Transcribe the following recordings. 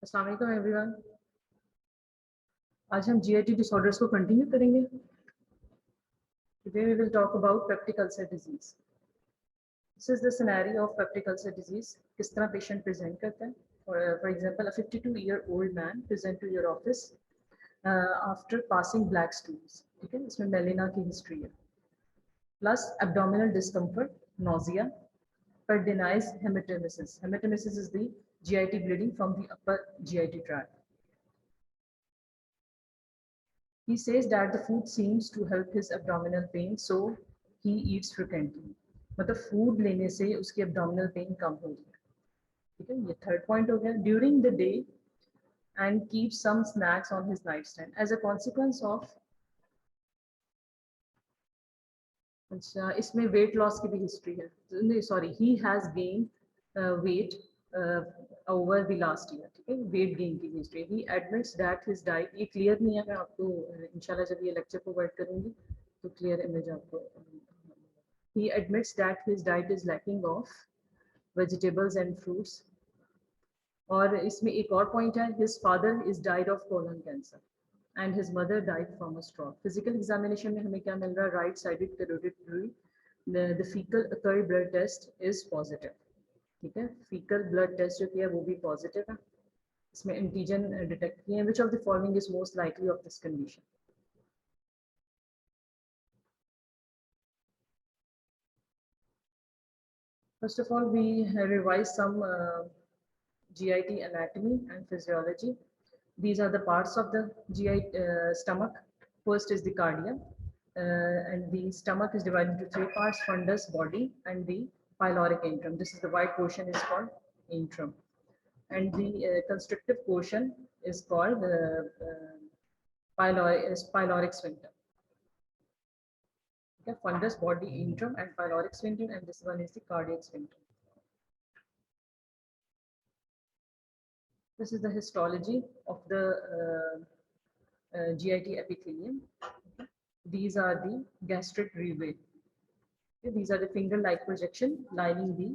अस्सलाम वालेकुम एवरीवन। आज हम जीआईटी डिसऑर्डर्स को कंटिन्यू करेंगे। Today we will talk about peptic ulcer disease. This is the scenario of peptic ulcer disease. किस तरह patient present करता है? For example, a 52-year-old man present to your office after passing black stools. ठीक है, इसमें melaena की history है, plus abdominal discomfort, nausea, but denies hematemesis. Hematemesis is the GIT bleeding from the upper GIT tract. He says that the food seems to help his abdominal pain, so he eats frequently. मतलब food लेने से उसकी abdominal pain कम हो गया। ठीक है, ये third point हो गया। During the day and keep some snacks on his nightstand as a consequence of। अच्छा, इसमें weight loss की भी history है। नहीं, sorry, he has gained weight over the last year। ठीक है, weight gain की history। He admits that his diet, ये clear नहीं है, मैं आपको इंशाल्लाह जब ये lecture provide करूँगी तो clear image आपको। He admits that his diet is lacking of vegetables and fruits। और इसमें एक और point है, his father is died of colon cancer and his mother died from a stroke। Physical examination में हमें क्या मिल रहा है? Right sided carotid artery, the fecal occult blood test is positive। ठीक है, fecal blood test जो किया वो भी positive है। इसमें antigen detect किए हैं। Which of the following is most likely of this condition? First of all, we revise some GIT anatomy and physiology. These are the parts of the GI stomach. First is the cardia, and the stomach is divided into three parts: fundus, body, and the pyloric antrum. This is the white portion is called antrum, and the constrictive portion is called pyloric sphincter. Okay, fundus, body, antrum, and pyloric sphincter, and this one is the cardiac sphincter. This is the histology of the GIT epithelium. These are the gastric reveal. Okay, these are the finger-like projection lining the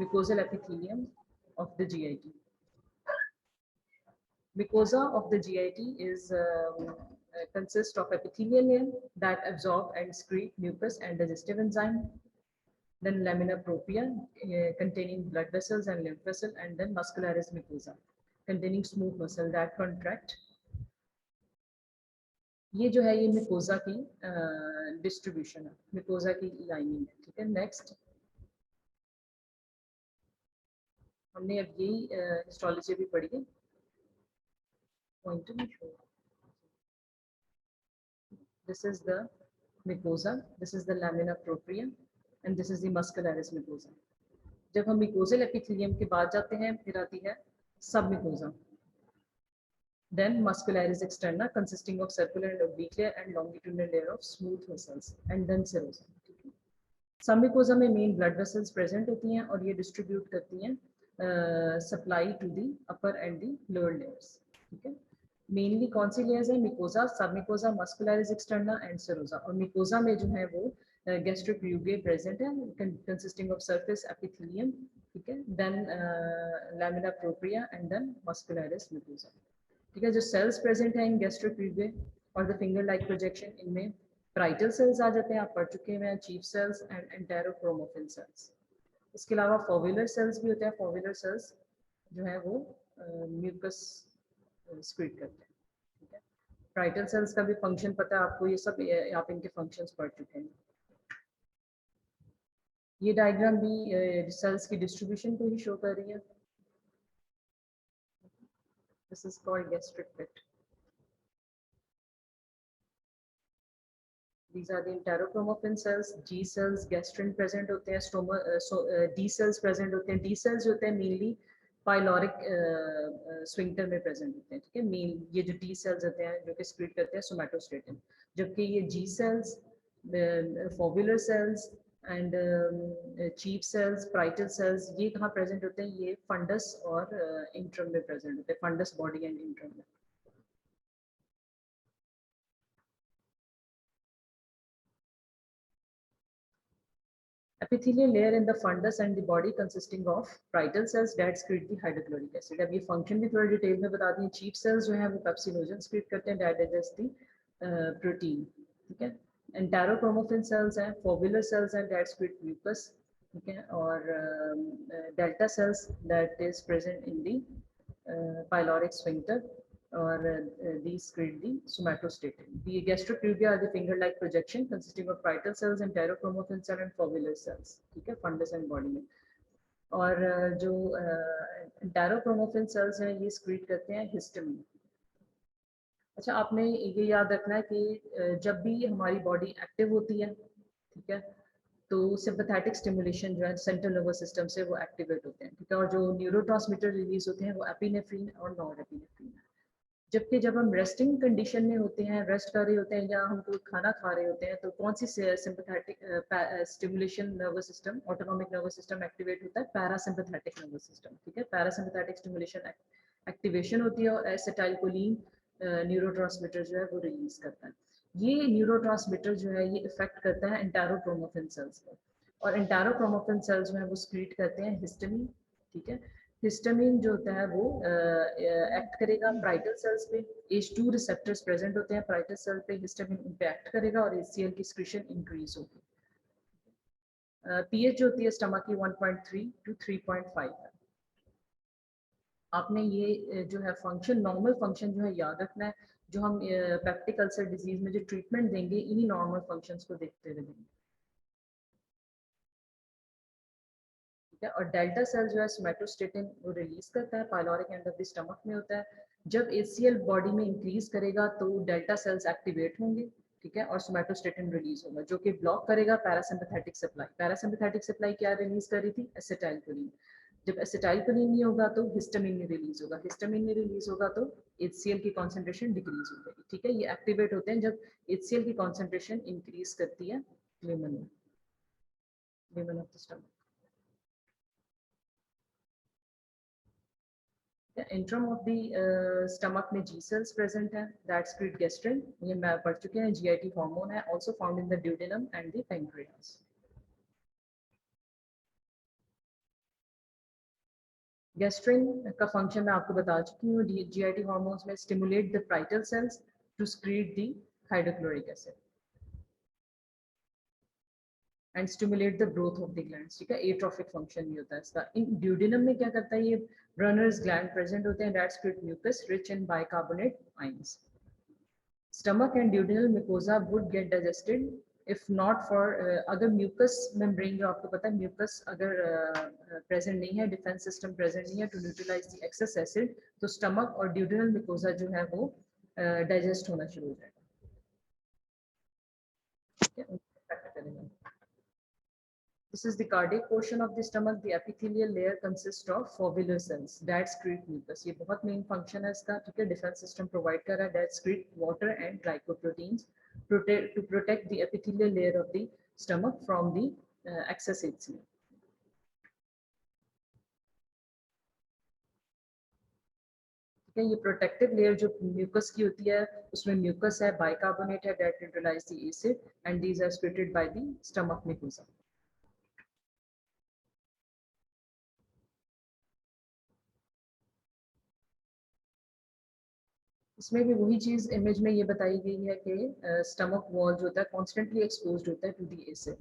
mucosal epithelium of the GIT. Mucosa of the GIT is consists of epithelial layer that absorb and excrete mucus and digestive enzyme. Then lamina propria containing blood vessels and lymph vessel, and then muscularis mucosa containing smooth muscle that contract। ये जो है ये mucosa की distribution है, mucosa की lining है। ठीक है, नेक्स्ट हमने अब यही हिस्टोलॉजी भी पढ़ी है। This is the mucosa, this is the lamina propria, and this is the muscularis mucosa। जब हम मिकोजल एपिथेलियम के बाद जाते हैं फिर आती है सब mucosa, then muscularis externa consisting of circular and oblique layer and longitudinal layer of smooth vessels, and then serosa। Submucosa में मेन ब्लड वेसल्स प्रेजेंट होती हैं और ये डिस्ट्रीब्यूट करती हैं supply to the upper and the lower layers. ठीक है, mainly कौन सी लेयर्स है? Mucosa, submucosa, muscularis externa and serosa. और मिकोजा में जो है वो गैस्ट्रिक र्यूगे प्रेजेंट है कंसिस्टिंग ऑफ सरफेस एपिथेलियम। ठीक है, then lamina propria and then muscularis mucosa. ठीक है, जो सेल्स प्रेजेंट है इन गैस्ट्रिक र्यूगे और द फिंगर लाइक प्रोजेक्शन, इनमें प्राइटल सेल्स आ जाते हैं, आप पढ़ चुके हैं, चीफ सेल्स एंड एंटेरोक्रोमोफिन सेल्स। इसके अलावा फोव्युलर सेल्स भी होते हैं। फोव्युलर सेल्स जो है वो म्यूकस स्क्रीट करते हैं। ठीक है, प्राइटल सेल्स का भी फंक्शन पता है आपको, ये सब आप इनके फंक्शंस पढ़ चुके हैं। ये डायग्राम भी सेल्स की डिस्ट्रीब्यूशन को ही शो कर रही है। This is called gastric pit. These are the enterochromophene cells, G cells, gastrin present होते हैं, स्टोमा D cells present होते हैं। D cells होते हैं मेनली पाइलोरिक स्फिंक्टर में प्रेजेंट होते हैं। ठीक है, मेन ये जो D cells होते हैं जो कि स्क्रीट करते हैं सोमैटोस्टेटिन, जबकि ये G cells, foveolar cells and chief cells, parietal cells, ये कहाँ प्रेजेंट होते हैं? ये फंडस और इंट्रम में प्रेजेंट होते हैं, फंडस, बॉडी एंड इंट्रम में। epithelial layer in the fundus and the body consisting of parietal cells that secrete the hydrochloric acid. अब ये फंक्शन भी थोड़ा डिटेल में बता दें. चीफ सेल्स जो है वो पेप्सिनोजन secrete करते हैं that digest the protein. ठीक है. एंटेरोक्रोमोफिन सेल्स हैं, फोबुलर सेल्स हैं that secrete mucus. ठीक है. और delta sales that is present in the pyloric sphincter, or these secrete the somatostatin. The gastrocneuria are the finger-like projection consisting of parietal cells and enterochromophil cell and foveolar cells. ठीक है, fundus and body में. और जो enterochromophil cells हैं ये secrete करते हैं histamine. अच्छा, आपने ये याद रखना है कि जब भी हमारी बॉडी एक्टिव होती है, ठीक है, तो सिंपैथेटिक स्टिमुलेशन जो है सेंट्रल नर्वस सिस्टम से वो एक्टिवेट होते हैं. ठीक है. और जो न्यूरोट्रांसमीटर रिलीज होते हैं वो एपिनेफ्रिन और नॉर एपिनेफ्रिन है. जबकि जब हम रेस्टिंग कंडीशन में होते हैं, रेस्ट कर रहे होते हैं या हम कोई खाना खा रहे होते हैं, तो कौन सी sympathetic stimulation nervous system, autonomic nervous system activate होता है? Parasympathetic nervous system. ठीक है. पैरासिम्पैथेटिक स्टिमुलेशन एक्टिवेशन होती है और एसिटाइलकोलिन न्यूरोट्रांसमीटर जो है वो रिलीज करता है. ये न्यूरोट्रांसमीटर जो है ये इफेक्ट करता है एंटेरोक्रोमोफिन सेल्स पर, और एंटेरोक्रोमोफिन सेल्स जो है वो सिक्रीट करते हैं हिस्टामिन. ठीक है. हिस्टामिन जो होता है वो एक्ट करेगा प्राइटल सेल्स पे. H2 रिसेप्टर्स प्रेजेंट होते हैं प्राइटल सेल पे, हिस्टामिन उन पे एक्ट करेगा और HCl की सिक्रीशन इंक्रीज होगी. पीएच जो होती है स्टमक की 1.3 to 3.5 है. आपने ये जो है फंक्शन, नॉर्मल फंक्शन जो है याद रखना है. जो हम पेप्टिक अल्सर डिजीज में जो ट्रीटमेंट देंगे इन्हीं नॉर्मल फंक्शंस को देखते हुए देंगे. और डेल्टा सेल जो है सोमैटोस्टेटिन वो रिलीज करता है, pyloric end of the stomach में होता है. जब HCl बॉडी में इंक्रीज करेगा तो डेल्टा सेल्स एक्टिवेट होंगे. ठीक है. और सोमैटोस्टेटिन रिलीज होगा जो कि ब्लॉक करेगा पैरासिम्पैथेटिक सप्लाई. पैरासिम्पैथेटिक सप्लाई क्या रिलीज कर रही थी? एसिटाइलकोलिन. जब एसिटाइलकोलिन नहीं होगा तो हिस्टामिन नहीं रिलीज होगा. हिस्टामिन नहीं रिलीज होगा तो HCl की कॉन्सेंट्रेशन डिक्रीज हो जाएगी. ठीक है. ये एक्टिवेट होते हैं जब HCl की कॉन्सेंट्रेशन इंक्रीज करती है लिमन में, lumen of the stomach. The antrum of the stomach में G cells present है that secrete gastrin. ये मैं पढ़ चुके हैं. GIT हार्मोन है also found in the duodenum and the pancreas. Gastrin का फंक्शन मैं आपको बता चुकी हूँ. GIT हार्मोन्स में stimulate the parietal cells to secrete the hydrochloric acid and stimulate the growth of the glands. ठीक है. एट्रोफिक फंक्शन भी होता है इसका. इन ड्यूडेनम में क्या करता है? ये ब्रनर्स ग्लैंड प्रेजेंट होते हैं that secrete mucus rich in bicarbonate ions. Stomach and duodenal mucosa would get digested if not for अगर म्यूकस मेम्ब्रेन, जो आपको पता है म्यूकस अगर प्रेजेंट नहीं है, डिफेंस सिस्टम प्रेजेंट नहीं है to neutralise the excess acid, तो स्टमक और ड्यूडेनल म्यूकोसा जो है वो डाइजेस्ट होना शुरू हो जाएगा. ठीक है. This is the cardiac portion of the stomach. The epithelial layer consists of foveolar cells that secrete mucus. ये बहुत main function है इसका. ठीक है. Defense system provide कर रहा है that secrete water and glycoproteins to protect the epithelial layer of the stomach from the excess HCl. ठीक है. ये protective layer जो mucus की होती है उसमें mucus है, bicarbonate है that neutralize the acid, and these are secreted by the stomach mucosa. इसमें भी वही चीज इमेज में ये बताई गई है कि स्टमक वॉल जो होता है कॉन्स्टेंटली एक्सपोज्ड होता है टू दी एसिड.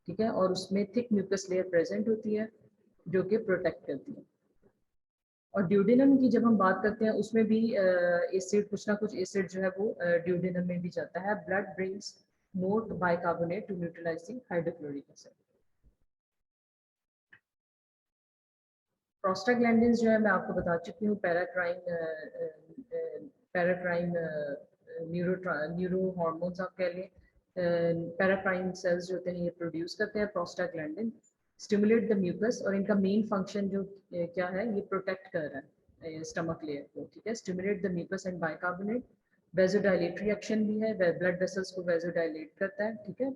ठीक है. और उसमें थिक म्यूकस लेयर प्रेजेंट होती है जो कि प्रोटेक्ट करती है. और ड्यूडेनम की जब हम बात करते हैं उसमें भी एसिड, कुछ ना कुछ एसिड जो है वो ड्यूडेनम में भी जाता है. Blood brings more bicarbonate to neutralise the hydrochloric acid. Prostaglandins जो है मैं आपको बता चुकी हूँ. पैराक्राइन न्यूरो हार्मोन्स आप कह लें. पैराक्राइन सेल्स जो होते हैं ये प्रोड्यूस करते हैं प्रोस्टाग्लैंडिन, स्टिमुलेट द म्यूकस, और इनका मेन फंक्शन जो क्या है ये प्रोटेक्ट कर रहा है स्टमक लेयर को. ठीक है. Stimulate the mucus and bicarbonate. Vasodilatory action भी है, ब्लड वेसल्स को वेजोडाइलेट करता है. ठीक है.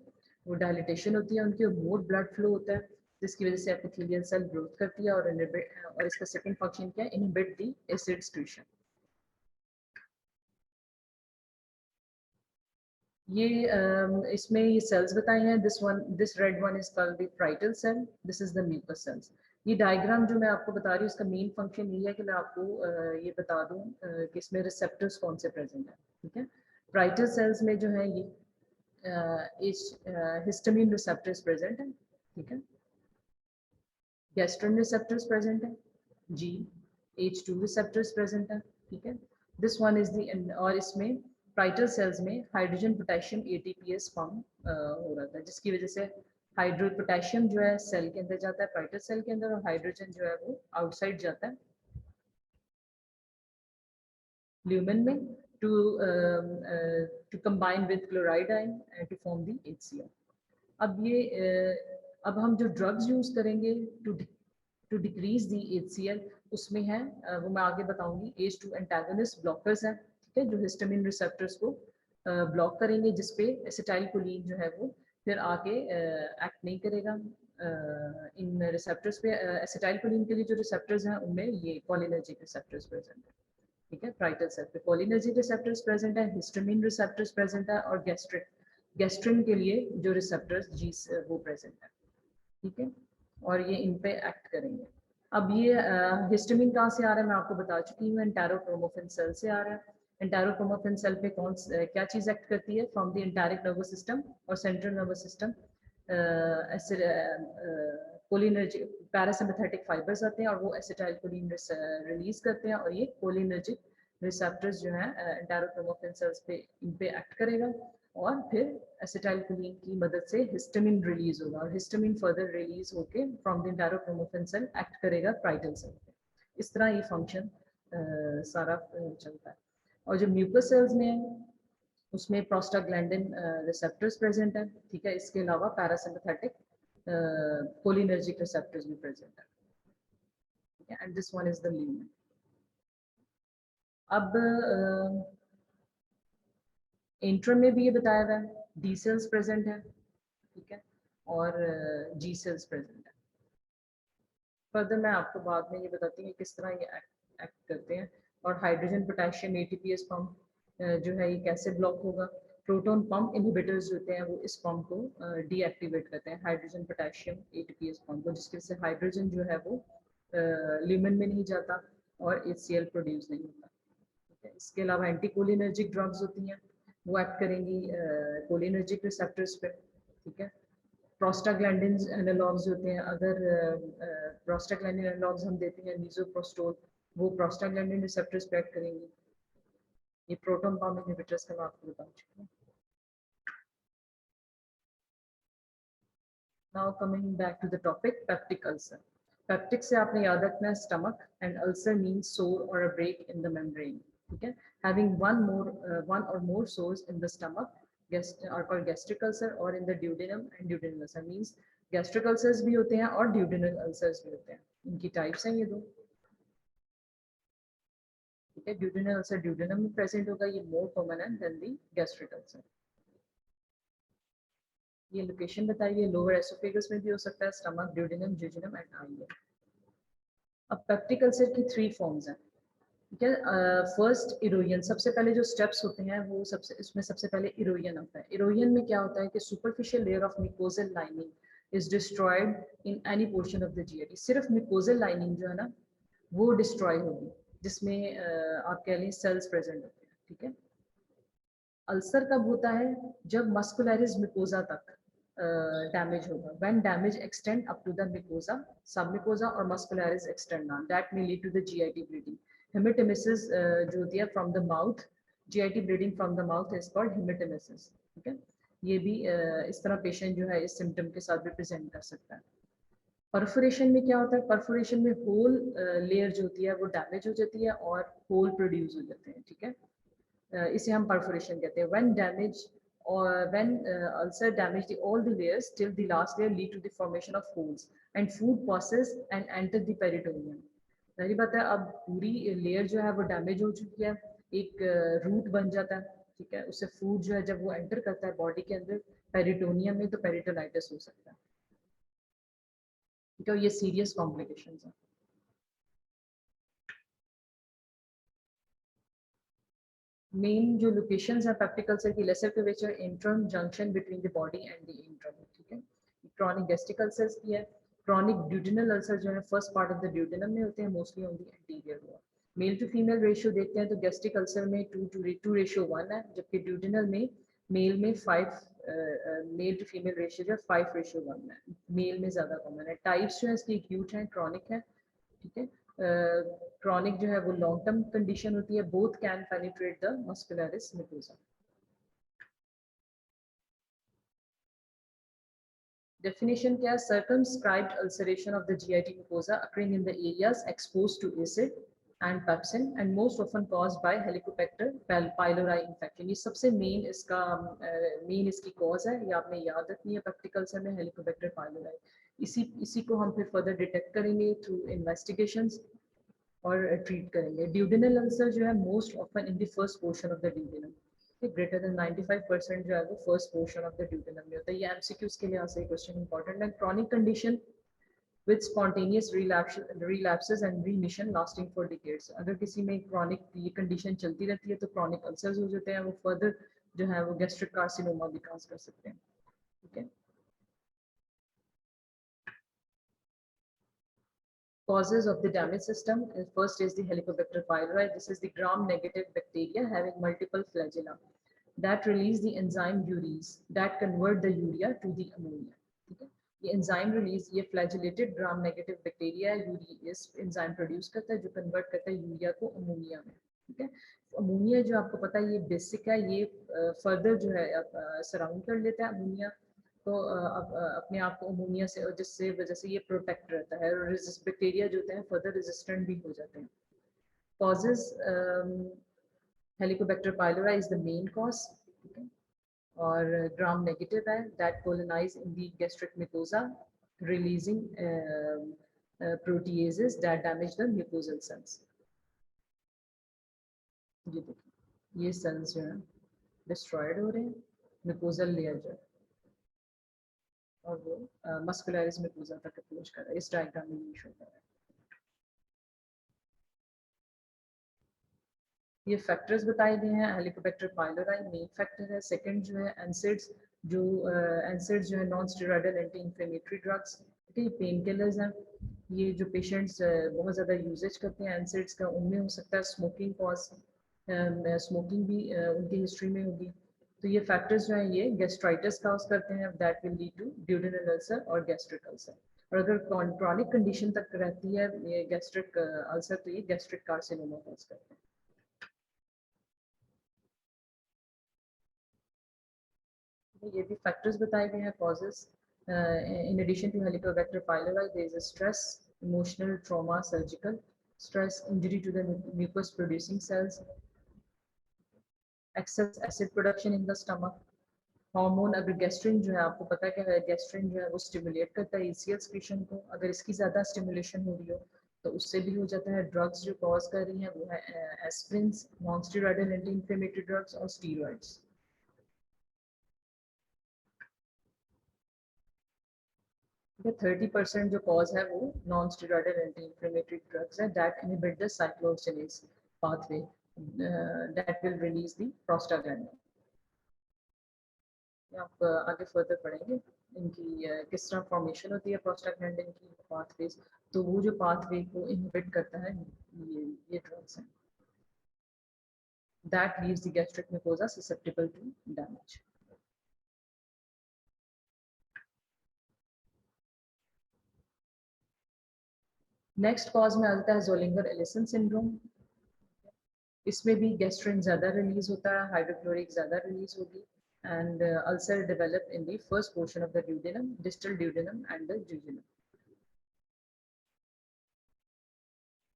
वो डायलिटेशन होती है उनकी, मोर ब्लड फ्लो होता है जिसकी वजह से एपिथेलियल सेल ग्रोथ करती है. और इसका सेकंड फंक्शन क्या है? Inhibit the acid secretion. ये इसमें ये सेल्स बताए हैं, this red one is called the parietal cell, this is the mucus cells. ये डायग्राम जो मैं आपको बता रही हूँ इसका मेन फंक्शन ये है कि मैं आपको ये बता दूं कि इसमें रिसेप्टर्स कौन से प्रेजेंट है, ठीक है। पाराइटल सेल्स में जो है ये इस हिस्टामिन रिसेप्टर्स प्रेजेंट है, ठीक है। गैस्ट्रिन रिसेप्टर्स प्रेजेंट है, जी। H2 रिसेप्टर्स प्रेजेंट है, ठीक है। दिस वन इज द, और इसमें पाराइटल सेल्स में हाइड्रोजन पोटेशियम ATPase फॉर्म हो रहा था, जिसकी वजह से हाइड्रो पोटेशियम जो है सेल के अंदर जाता है, पाराइटल सेल के अंदर, और हाइड्रोजन जो है वो आउटसाइड जाता है ल्यूमेन में to to combine with chloride ion to form the HCl। अब ये अब हम जो ड्रग्स यूज करेंगे टू डिक्रीज दी HCl, उसमें है वो मैं आगे बताऊंगी, H2 एंटागोनिस्ट ब्लॉकर्स हैं, ठीक है, जो हिस्टामिन रिसेप्टर्स को ब्लॉक करेंगे, जिसपे एसिटाइल कोलिन जो है वो फिर आके एक्ट नहीं करेगा इन रिसेप्टर्स पे। एसिटाइल कोलिन के लिए जो रिसेप्टर्स हैं उनमें ये कोलिनर्जिक रिसेप्टर्स प्रेजेंट है, ठीक है। पाराइटल सेल पे कोलिनर्जिक रिसेप्टर्स प्रेजेंट है, हिस्टामिन रिसेप्टर्स प्रेजेंट है, और गैस्ट्रिन के लिए जो रिसेप्टर्स जी वो प्रेजेंट है, ठीक है, और ये इन पे एक्ट करेंगे। अब ये हिस्टामिन कहाँ से आ रहा है मैं आपको बता चुकी हूँ, एंटेरोक्रोमोफिन सेल से आ रहा है। एंटेरोक्रोमोफिन सेल पे क्या चीज एक्ट करती है, फ्रॉम द एंटारिक नर्वस सिस्टम और central nervous system cholinergic parasympathetic fibres आते हैं और वो एसिटाइल कोलिन रिलीज करते हैं, और ये कोलिनर्जिक रिसेप्टर्स जो है एंटेरोक्रोमोफिन सेल्स पे इन पे एक्ट करेगा, और फिर एसिटाइलकोलिन की मदद से हिस्टामिन रिलीज होगा, और हिस्टामिन फर्दर रिलीज होके फ्रॉम द एंटेरोक्रोमोफिन सेल एक्ट करेगा पाराइटल सेल पे। इस तरह ये फंक्शन सारा चलता है। और जो म्यूकस सेल्स में है उसमें प्रोस्टाग्लैंडिन रिसेप्टर्स प्रेजेंट है, ठीक है। इसके अलावा पैरासिम्पैथेटिक कोलिनर्जिक रिसेप्टर्स भी प्रेजेंट है, ठीक है, and this one is the lumen. अब इंट्रम में भी ये बताया हुआ है, डी सेल्स प्रेजेंट है, ठीक है, और जी सेल्स प्रेजेंट है। फर्दर मैं आपको बाद में ये बताती हूँ किस तरह ये एक्ट करते हैं, और हाइड्रोजन पोटेशियम ATPase पंप जो है ये कैसे ब्लॉक होगा। प्रोटॉन पंप इनहिबिटर्स जो होते हैं वो इस पंप को डीएक्टिवेट करते हैं, हाइड्रोजन पोटेशियम ATPase पंप को, जिसकी वजह से हाइड्रोजन जो है वो ल्यूमेन में नहीं जाता और HCl प्रोड्यूस नहीं होता, ठीक है। इसके अलावा एंटीकोलिनर्जिक ड्रग्स होती हैं, वो एक्ट करेंगी कोलिनर्जिक रिसेप्टर्स पे, ठीक है। प्रोस्टाग्लैंडिन एनालॉग्स होते हैं, अगर प्रोस्टाग्लैंडिन एनालॉग्स हम देते हैं मीजोप्रोस्टोल, वो प्रोस्टाग्लैंडिन रिसेप्टर्स पे एक्ट करेंगे। ये प्रोटॉन पंप इनहिबिटर्स का मैं आपको बता चुकी हूँ। Now coming back to the topic, peptic ulcer. Peptic से आपने याद रखना है stomach, and ulcer means sore और a break in the membrane, ठीक है। Having one or more sores in the stomach are called gastric ulcer, or in the duodenum and duodenal ulcer means gastric ulcers भी होते हैं और duodenal ulcers भी होते हैं, इनकी टाइप्स हैं ये दो, ठीक है। duodenal ulcer duodenum में प्रेजेंट होगा, ये मोर कॉमन है देन दी गैस्ट्रिक अल्सर। ये लोकेशन बताइए, लोअर एसोफेगस में भी हो सकता है, स्टमक, ड्यूडेनम, जेजुनम एंड आइले। अब पेप्टिक अल्सर की 3 फॉर्म्स हैं, ठीक है। फर्स्ट इरोजन, सबसे पहले जो स्टेप्स होते हैं वो सबसे पहले इरोजन होता है। इरोजन में क्या होता है कि superficial layer of mucosal lining is destroyed in any portion of the GIT. सिर्फ म्यूकोजल लाइनिंग जो है ना वो डिस्ट्रॉय होगी, जिसमें आप कह लें सेल्स प्रेजेंट होते हैं, ठीक है। अल्सर कब होता है, जब मस्कुलरिस म्यूकोजा तक डैमेज होगा, when damage extend up to the mucosa, submucosa और muscularis externa, that may lead to the GIT bleeding. Haematemesis जो होती है from the mouth, GIT bleeding from the mouth is called haematemesis, ठीक है। ये भी इस तरह पेशेंट जो है इस सिम्टम के साथ भी प्रेजेंट कर सकता है। परफोरेशन में क्या होता है, परफोरेशन में होल लेयर जो होती है वो डैमेज हो जाती है और होल प्रोड्यूस हो जाते हैं, ठीक है। इसे हम परफोरेशन कहते हैं। व्हेन डैमेज और when ulcer damage the all the layers till the last layer lead to the formation of holes and food passes and enter the peritoneum. पहली बात है, अब पूरी लेयर जो है वो डैमेज हो चुकी है, एक रूट बन जाता है, ठीक है। उससे फूड जो है जब वो एंटर करता है बॉडी के अंदर पेरिटोनियम में, तो पेरिटोनाइटिस हो सकता है, ठीक है। ये सीरियस कॉम्प्लिकेशंस हैं। मेन जो लोकेशंस है पेप्टिक अल्सर की, lesser curvature, antrum junction between the body and the antrum, ठीक है। क्रॉनिक गैस्ट्रिक अल्सर्स की है। क्रॉनिक ड्यूडेनल अल्सर जो है first part of the duodenum में होते हैं, mostly on the anterior wall. Male to female ratio देखते हैं तो गैस्ट्रिक अल्सर में 2:1 है, जबकि ड्यूडेनल में मेल में 5, मेल टू फीमेल रेशियो जो है 5:1 है, मेल में ज़्यादा कॉमन है। टाइप्स जो है इसकी एक्यूट है, क्रॉनिक है, ठीक है। क्रॉनिक जो है वो लॉन्ग टर्म कंडीशन होती है, both can penetrate the muscularis mucosa. Definition क्या है? Circumscribed ulceration of the GIT mucosa occurring in the areas exposed to acid and pepsin and most often caused by Helicobacter pylori infection। ये सबसे main इसका main इसकी cause है, ये आपने याद रखनी है पेप्टिक अल्सर में, हेलिकोबैक्टर पाइलोराई। इसी को हम फिर फर्दर डिटेक्ट करेंगे थ्रू इन्वेस्टिगेशंस और ट्रीट करेंगे। ड्यूडेनल अल्सर जो है most often in the first portion of the duodenum, greater than 95% जो है वो first portion of the duodenum में होता है। ये एमसीक्यूज के लिए आंसर क्वेश्चन इंपॉर्टेंट है। Chronic condition with spontaneous relapses and remission lasting for decades. अगर किसी में क्रॉनिक ये कंडीशन चलती रहती है तो क्रॉनिक अल्सर्स हो जाते हैं, वो फर्दर जो है वो गैस्ट्रिक कार्सिनोमा भी काज कर सकते हैं, ठीक है। Causes of the damaged system. First is the Helicobacter pylori. This is the gram-negative bacteria having multiple flagella that release the enzyme urease that convert the urea to the ammonia. ठीक है, ये enzyme release, ये flagellated gram-negative bacteria urease enzyme produce करता है जो convert करता है urea को अमोनिया में, ठीक है। अमोनिया जो आपको पता है ये बेसिक है, ये फर्दर जो है सराउंड कर लेता है अमोनिया, तो अपने आप को अमोनिया से, जिससे वजह से ये प्रोटेक्ट रहता है और बैक्टीरिया जो होते हैं फर्दर रेजिस्टेंट भी हो जाते हैं। Causes, Helicobacter pylori is the main cause, ठीक है, और ग्राम नेगेटिव है, that colonise in the gastric mucosa releasing proteases that damage the mucosal cells. ये देखिए ये सेल्स जो है डिस्ट्रॉयड हो रहे हैं, म्यूकोजल लेयर जो है, और वो मस्कुलरिस म्यूकोसा तक अप्रोच कर रहा है। इस डायग्राम में ये शो कर रहा है। ये फैक्टर्स बताए गए हैं। हेलिकोबैक्टर पाइलोराई मेन फैक्टर है। सेकंड जो है एनसिड्स, जो एनसिड्स जो है non steroidal anti inflammatory drugs, ठीक है, पेन किलर्स हैं। ये जो पेशेंट्स बहुत ज़्यादा यूजेज करते हैं एनसिड्स का, उनमें हो सकता है स्मोकिंग कॉज, स्मोकिंग भी उनकी हिस्ट्री में होगी। तो ये फैक्टर्स जो हैं ये गैस्ट्राइटिस काज करते हैं, that will lead to duodenal ulcer और गैस्ट्रिक अल्सर। और अगर क्रॉनिक कंडीशन तक रहती है ये गैस्ट्रिक अल्सर तो ये गैस्ट्रिक कार्सिनोमा काज करते हैं। ये भी फैक्टर्स बताए गए हैं causes. in addition to Helicobacter pylori, there is a stress, emotional trauma, surgical stress, injury to the mucus producing cells, excess acid production in the stomach, hormone. अगर गैस्ट्रिन जो है आपको पता है कि गैस्ट्रिन जो है वो स्टिमुलेट करता है ईसीएल सिक्रीशन को, अगर इसकी ज़्यादा स्टिमुलेशन हो रही हो तो उससे भी हो जाता है। ड्रग्स जो कॉज कर रही हैं वो है aspirin, non steroidal anti inflammatory drugs और स्टीरॉइड्स। 30% जो कॉज है वो non steroidal anti inflammatory drugs है that inhibit the cyclooxygenase pathway that will release the prostaglandin. आप आगे फर्दर पढ़ेंगे इनकी किस तरह फॉर्मेशन होती है प्रोस्टाग्लैंडिन की पाथवेज, तो वो जो पाथवे को इनहिबिट करता है ये ड्रग्स हैं, that leaves the gastric mucosa susceptible to damage. Next cause में आता है जोलिंगर एलिसन सिंड्रोम। इसमें भी गैस्ट्रिन ज़्यादा रिलीज होता है, हाइड्रोक्लोरिक ज़्यादा रिलीज होगी, and ulcer develop in the first portion of the duodenum, distal duodenum and the jejunum।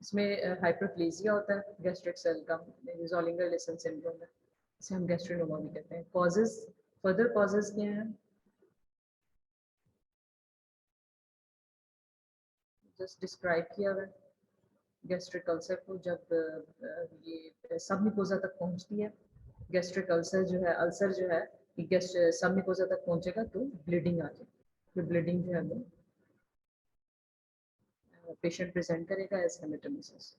इसमें हाइपरप्लेजिया होता है गैस्ट्रिक सेल का, जोलिंगर एलिसन सिंड्रोम है, इसे हम गैस्ट्रिनोमा भी कहते हैं। कॉजेज, फर्दर कॉजेज क्या हैं, जस्ट डिस्क्राइब किया हुआ है। गैस्ट्रिक अल्सर को जब ये सब म्यूकोसा तक पहुंचती है, गैस्ट्रिक अल्सर जो है, अल्सर जो है सब म्यूकोसा तक पहुंचेगा तो ब्लीडिंग आ जाएगी, फिर ब्लीडिंग जो है वो पेशेंट प्रेजेंट करेगा एज हेमेटोमेसिस।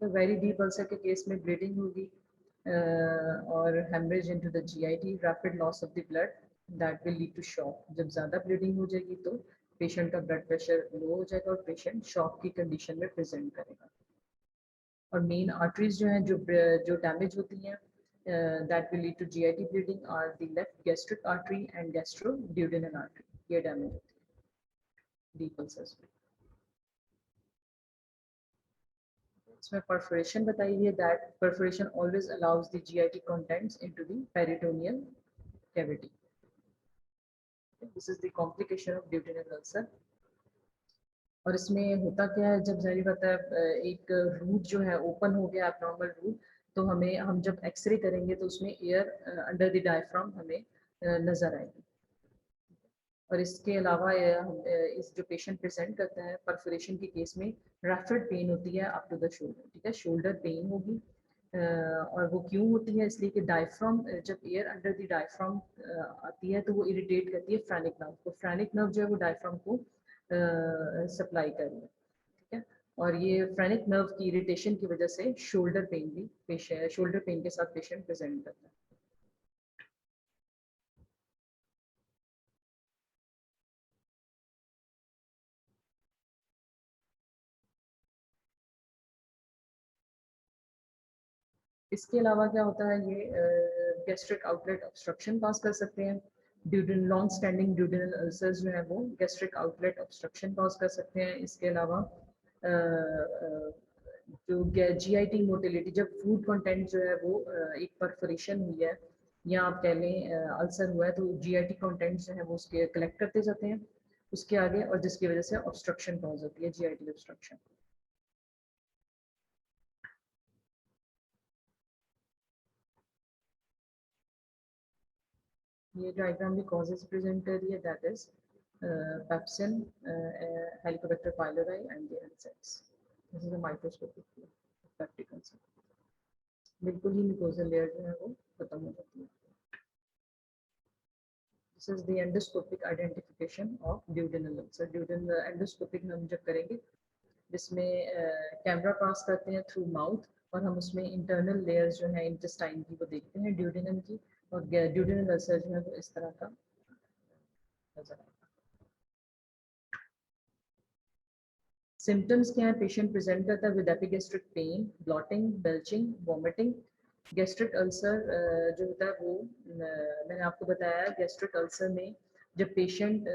तो वेरी डीप अल्सर के केस में ब्लीडिंग होगी और hemorrhage into the GIT, rapid loss of the blood, that will lead to shock. जब ज़्यादा ब्लीडिंग हो जाएगी तो पेशेंट का ब्लड प्रेशर लो हो जाएगा और पेशेंट शॉक की कंडीशन में प्रेजेंट करेगा। और मेन आर्टरीज जो हैं जो डैमेज होती हैं that will lead to GIT bleeding are the left gastric artery and gastroduodenal artery, ये डैमेज होती है डीप अल्सर्स में। इसमें perforation बताई है that perforation always allows the GIT contents into the peritoneal cavity. This is the complication of duodenal ulcer. और इसमें होता क्या है, जब जाहिर बात है एक रूट जो है ओपन हो गया, एबनॉर्मल रूट, तो हम जब एक्सरे करेंगे तो उसमें एयर अंडर द डायफ्राम हमें नजर आएगी। और इसके अलावा इस जो पेशेंट प्रेजेंट करता है परफोरेशन के केस में रैपिड पेन होती है अप टू द शोल्डर, ठीक है, शोल्डर पेन होगी। और वो क्यों होती है, इसलिए कि डायफ्राम, जब एयर अंडर द डायफ्राम आती है तो वो इरिटेट करती है फ्रेनिक नर्व को। फ्रेनिक नर्व जो है वो डायफ्राम को सप्लाई कर रही है, ठीक है। और ये फ्रेनिक नर्व की इरिटेशन की वजह से शोल्डर पेन भी शोल्डर पेन के साथ पेशेंट प्रेजेंट करता है। इसके अलावा क्या होता है, ये गैस्ट्रिक आउटलेट ऑब्स्ट्रक्शन कॉज कर सकते हैं। ड्यूडन लॉन्ग स्टैंडिंग ड्यूडेनल अल्सर्स जो है वो गैस्ट्रिक आउटलेट ऑब्स्ट्रक्शन कॉज कर सकते हैं। इसके अलावा जो जीआईटी मोटिलिटी, जब फूड कंटेंट जो है वो एक परफोरेशन हुई है या आप कह लें अल्सर हुआ है, तो जीआईटी कंटेंट जो है वो उसके कलेक्ट करते जाते हैं उसके आगे, और जिसकी वजह से ऑब्स्ट्रक्शन कॉज होती है, जीआईटी ऑब्स्ट्रक्शन। ये डायग्राम भी कॉजेज प्रेजेंट कर रही है, that is pepsin, helicobacter pylori and their insects. This is a microscopic view, practical से बिल्कुल ही म्यूकोजल लेयर जो है वो खत्म हो जाती है। This is the endoscopic identification of duodenal ulcer. Duodenal endoscopic हम जब करेंगे जिसमें कैमरा पास करते हैं थ्रू माउथ, और हम उसमें इंटरनल लेयर्स जो है इंटेस्टाइन की वो देखते हैं ड्यूडेनम की, और ड्यूडेनल अल्सर जो है वो इस तरह का नजर आता है। सिम्टम्स क्या है, पेशेंट प्रेजेंट करता है with epigastric pain, blotting, belching, vomiting. Gastric ulcer जो होता है वो मैंने आपको बताया, गैस्ट्रिक अल्सर में जब पेशेंट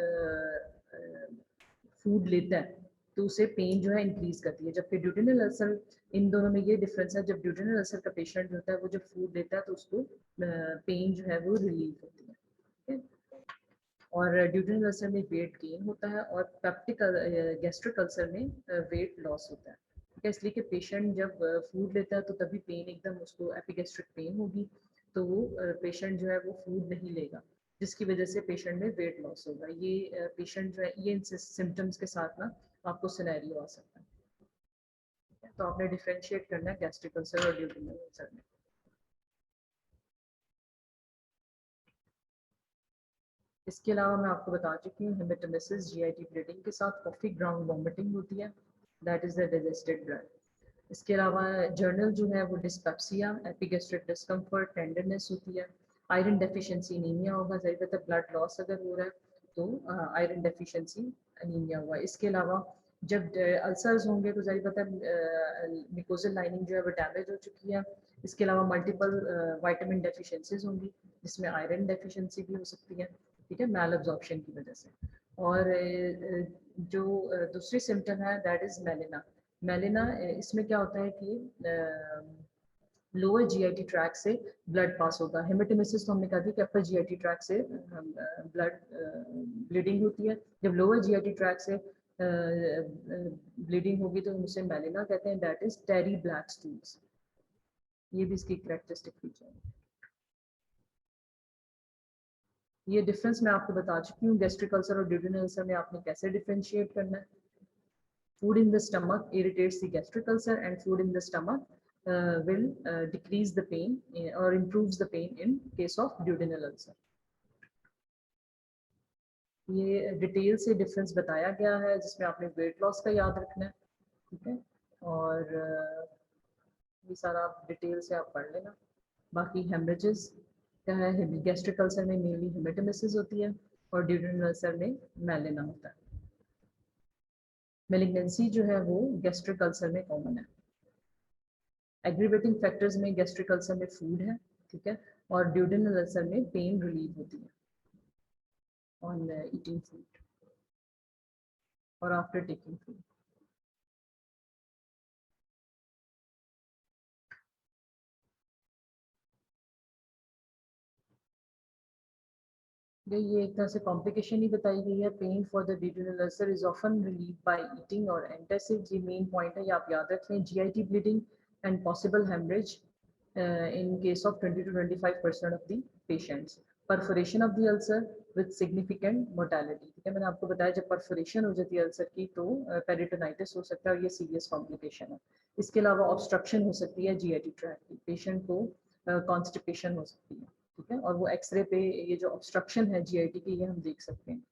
फूड लेता है तो उसे पेन जो है इंक्रीज करती है, जबकि ड्यूडेनल अल्सर, इन दोनों में ये डिफरेंस है, जब ड्यूडेनल अल्सर का पेशेंट जो होता है वो जब फूड लेता है तो उसको पेन जो है वो रिलीव होती है, ठीक है। और ड्यूडेनल अल्सर में वेट गेन होता है और पेप्टिक गैस्ट्रिक अल्सर में वेट लॉस होता है, ठीक है। इसलिए कि पेशेंट जब फूड लेता है तो तभी पेन एकदम उसको एपिगैस्ट्रिक पेन होगी, तो वो पेशेंट जो है वो फूड नहीं लेगा, जिसकी वजह से पेशेंट में वेट लॉस होगा। ये पेशेंट जो है ये सिम्टम्स के साथ ना आपको सिनेरियो आ सकता है, ठीक है? तो आपने डिफ्रेंशिएट करना है गैस्ट्रिक अल्सर और ड्यूडेनल अल्सर में। इसके अलावा मैं आपको बता चुकी हूँ हेमेटोमेसिस जीआईटी ब्लीडिंग के साथ कॉफी ग्राउंड वॉमिटिंग होती है, that is the digested blood. इसके अलावा जर्नल जो है वो डिस्पेप्सिया, एपिगैस्ट्रिक डिस्कम्फर्ट, टेंडरनेस होती है। आयरन डेफिशिएंसी अनीमिया होगा, ज़रूरत है ब्लड लॉस अगर हो रहा है तो आयरन डेफिशिएंसी अनीमिया हुआ। इसके अलावा जब अल्सर्स होंगे तो जाहिर बात है म्यूकोजल लाइनिंग जो है वो डैमेज हो चुकी है। इसके अलावा मल्टीपल विटामिन डेफिशिएंसीज होंगी जिसमें आयरन डेफिशिएंसी भी हो सकती है, ठीक है, मैल अब्जॉर्प्शन की वजह से। और जो दूसरी सिम्टम है दैट इज मेलिना। मेलिना इसमें क्या होता है कि लोअर जीआईटी ट्रैक से ब्लड पास होगा। हेमेटोमेसिस तो हमने कहा था कि अपर जीआईटी ट्रैक से ब्लड ब्लीडिंग होती है। जब लोअर जीआईटी ट्रैक से ब्लीडिंग होगी तो हम उसे मेलिना कहते हैं, that is tarry black stools. ये भी इसकी कैरेक्टरिस्टिक फीचर है। ये डिफरेंस मैं आपको बता चुकी हूँ, गैस्ट्रिक अल्सर और ड्यूडेनल अल्सर में आपने कैसे डिफरेंशिएट करना है। Food in the stomach irritates the gastric ulcer, and food in the stomach will decrease the pain or improves the pain in case of duodenal ulcer. ये detail से difference बताया गया है जिसमें आपने वेट लॉस का याद रखना है, ठीक है। और ये सारा आप डिटेल से आप पढ़ लेना। बाकी हेमरेजेस क्या है, गैस्ट्रिक अल्सर में मेनली हेमेटोमेसिस होती है और ड्यूडेनल अल्सर में मेलिना होता है। मेलिग्नेंसी जो है वो गैस्ट्रिक अल्सर में कॉमन है। एग्रीवेटिंग फैक्टर्स में गैस्ट्रिक अल्सर में फूड है, ठीक है, और ड्यूडेनल अल्सर में पेन रिलीव होती है ऑन ईटिंग फूड और आफ्टर टेकिंग फूड। ये एक तरह से कॉम्प्लिकेशन ही बताई गई है। Pain for the duodenal ulcer is often relieve by eating और एंटासिड्स, ये मेन पॉइंट है, ये आप याद रखें। GIT bleeding and possible hemorrhage in case of 20 to 25% of the patients. Perforation of the ulcer with significant mortality, ठीक है, मैंने आपको बताया जब परफोरेशन हो जाती है अल्सर की तो पेरिटोनाइटिस हो सकता है और ये सीरियस कॉम्प्लिकेशन है। इसके अलावा ऑब्स्ट्रक्शन हो सकती है जीआईटी ट्रैक्ट की, पेशेंट को कॉन्स्टिपेशन हो सकती है, ठीक है, और वो एक्सरे पे ये जो ऑब्स्ट्रक्शन है जीआईटी की ये हम देख सकते हैं।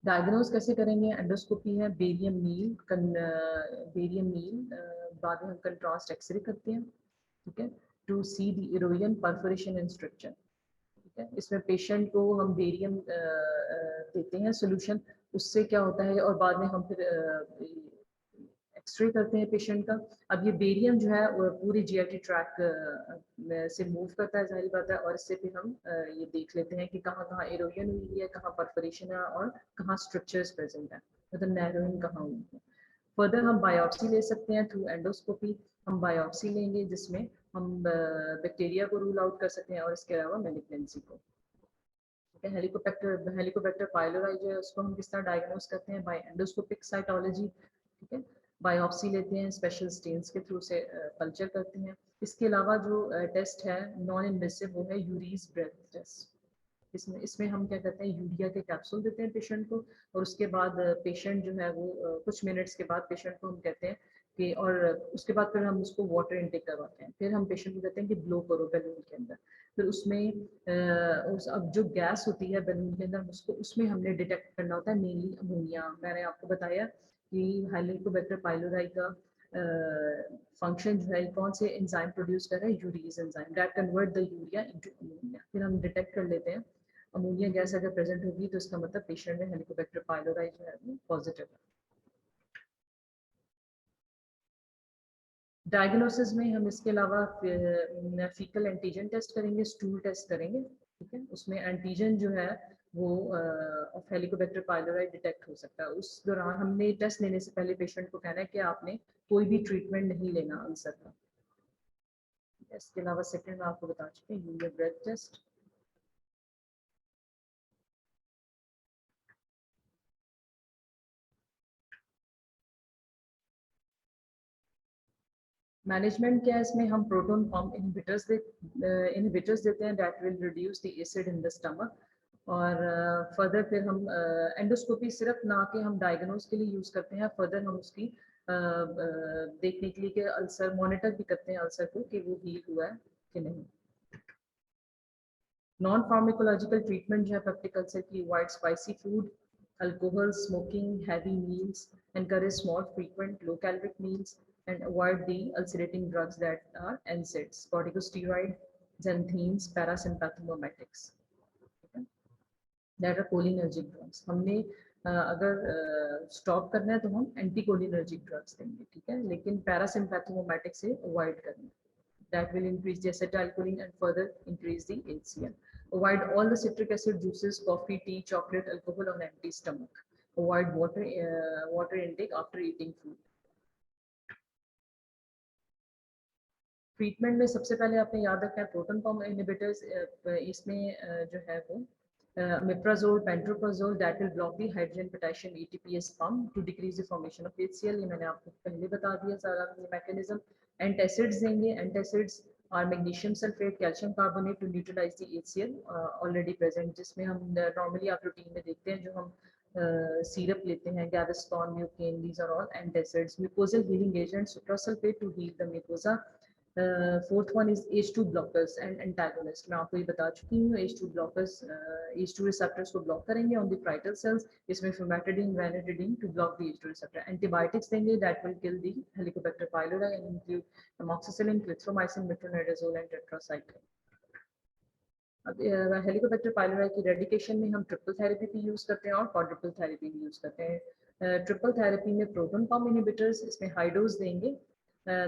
डायग्नोज कैसे करेंगे? एंडोस्कोपी है, बेरियम मील बाद में हम कंट्रास्ट एक्सरे करते हैं, ठीक है, to see the erosion perforation and structure, ठीक है। इसमें पेशेंट को हम बेरियम देते हैं सोल्यूशन, उससे क्या होता है, और बाद में हम फिर एक्सरे करते हैं पेशेंट का। अब ये बेरियम जो है वो पूरी जीआईटी ट्रैक से मूव करता है, जाहिर बात है, और इससे फिर हम ये देख लेते हैं कि कहाँ कहाँ एरोजन हुई है, कहाँ परफोरेशन है और कहाँ स्ट्रक्चर्स प्रेजेंट है, मतलब नैरोइंग कहाँ हुई है। फर्दर हम बायोप्सी ले सकते हैं थ्रू एंडोस्कोपी। हम बायोप्सी लेंगे जिसमें हम बैक्टीरिया को रूल आउट कर सकते हैं और इसके अलावा मेलिग्नेंसी को, ठीक है। हेलिकोबैक्टर पाइलोराई जो है उसको हम किस तरह डायग्नोस करते हैं? बाय एंडोस्कोपिक साइटोलॉजी, ठीक है। बायोप्सी लेते हैं, स्पेशल स्टेन्स के थ्रू से कल्चर करते हैं। इसके अलावा जो टेस्ट है नॉन इन्वेसिव वो है यूरीज ब्रेथ टेस्ट। इसमें इसमें हम क्या करते हैं, यूरिया के कैप्सूल देते हैं पेशेंट को, और उसके बाद पेशेंट जो है वो कुछ मिनट्स के बाद पेशेंट को हम कहते हैं कि, और उसके बाद फिर हम उसको वाटर इनटेक करवाते हैं। फिर हम पेशेंट को कहते हैं कि ब्लो करो बैलून के अंदर। फिर उसमें अब जो गैस होती है बैलून के अंदर उसको उसमें हमने डिटेक्ट करना होता है मेनली अमोनिया। मैंने आपको बताया कि हेलिकोबैक्टर पाइलोराई का फंक्शन जो है कौन से एंजाइम प्रोड्यूस कर रहा है, urease enzyme that convert the urea into ammonia. फिर हम डिटेक्ट कर लेते हैं अमोनिया गैस अगर प्रेजेंट होगी तो इसका मतलब पेशेंट में हेलिकोबैक्टर पाइलोराई जो है वो पॉजिटिव है। डायग्नोसिस में हम इसके अलावा फीकल एंटीजन टेस्ट करेंगे, स्टूल टेस्ट करेंगे, ठीक है। उसमें एंटीजन जो है वो ऑफ हेलिकोबैक्टर पाइलोराई डिटेक्ट हो सकता है। उस दौरान हमने टेस्ट लेने से पहले पेशेंट को कहना है कि आपने कोई भी ट्रीटमेंट नहीं लेना अल्सर का। इसके अलावा सेकंड में आपको बता चुके हैं यूरिया ब्रेथ टेस्ट। मैनेजमेंट क्या है इसमें? हम प्रोटॉन पंप इनहिबिटर्स देते हैं that will reduce the acid in the stomach. और फर्दर फिर हम एंडोस्कोपी सिर्फ ना के हम डायग्नोस के लिए यूज करते हैं, फर्दर हम उसकी देखने के लिए कि अल्सर मॉनिटर भी करते हैं अल्सर को कि वो हील हुआ है कि नहीं। नॉन फार्माकोलॉजिकल ट्रीटमेंट जो है पेप्टिक अल्सर की, avoid spicy food, alcohol, smoking, heavy meals, encourage small frequent low caloric meals, and avoid the ulcerating drugs that are NSAIDs, corticosteroid, xanthines, parasympathomimetics, that are cholinergic drugs। हमने अगर stop करना है तो हम anti cholinergic drugs देंगे, ठीक है, लेकिन पैरासिम्पैथोमिमेटिक से अवॉइड करना है। That will increase the acetylcholine and further increase the HCl. Avoid all the citric acid juices, coffee, tea, chocolate, alcohol on empty stomach. Avoid water intake after eating food. Treatment में सबसे पहले आपने याद रखना है proton pump inhibitors. इसमें जो है वो omeprazole, pantoprazole, that will block the hydrogen potassium ATPase pump to decrease the formation of HCl। ये मैंने आपको पहले बता दिया सारा ये मैकेनिज्म। एंटासिड्स देंगे, एंटासिड्स और magnesium sulphate, calcium carbonate to neutralise the HCl already present, जिसमें हम नॉर्मली आप रूटीन में देखते हैं जो हम सीरप लेते हैं, Gaviscon, Mucaine, these are all antacids. Mucosal healing agent, sucralfate to heal the mucosa, fourth one is H2 blockers and antagonist. मैं आपको ये बता चुकी हूँ, H2 ब्लॉकर्स H2 रिसेप्टर्स को ब्लॉक करेंगे ऑन द पाराइटल सेल्स, इसमें famotidine ranitidine to block the H2 receptor. Antibiotics देंगे that will kill the Helicobacter pylori and include amoxicillin, clarithromycin, metronidazole and tetracycline. अब हेलिकोबैक्टर पाइलोरी की रेडिकेशन में हम triple therapy भी use करते हैं और क्वाड्रुपल थेरेपी भी यूज़ करते हैं। ट्रिपल थेरेपी में प्रोटॉन पम्प इनहिबिटर्स, इसमें हाई डोज देंगे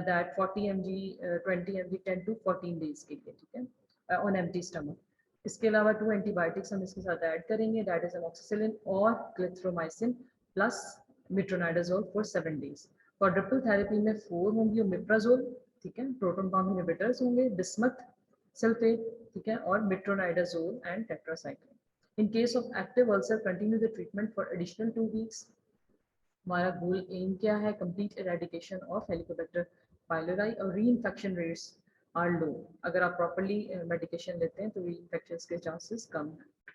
that 40 mg 20 mg 10 to 14 days के लिए, ठीक है, ऑन एम्प्टी स्टमक। इसके अलावा 2 एंटीबायोटिक्स हम इसके साथ ऐड करेंगे दैट इज अमोक्सिसिलिन और clarithromycin plus metronidazole for 7 days. Quadruple therapy में 4 होंगी ओमेप्राजोल, ठीक है, प्रोटॉन पम्प इनहिबिटर्स होंगे, बिस्मथ सल्फेट, ठीक है, और metronidazole and tetracycline. In case of active ulcer continue the treatment for additional 2 weeks. हमारा गोल एम क्या है? Complete eradication of Helicobacter pylori और री इन्फेक्शन रेट्स आर लो। अगर आप प्रॉपर्ली मेडिकेशन लेते हैं तो री इन्फेक्शन के चांसेस कम हैं।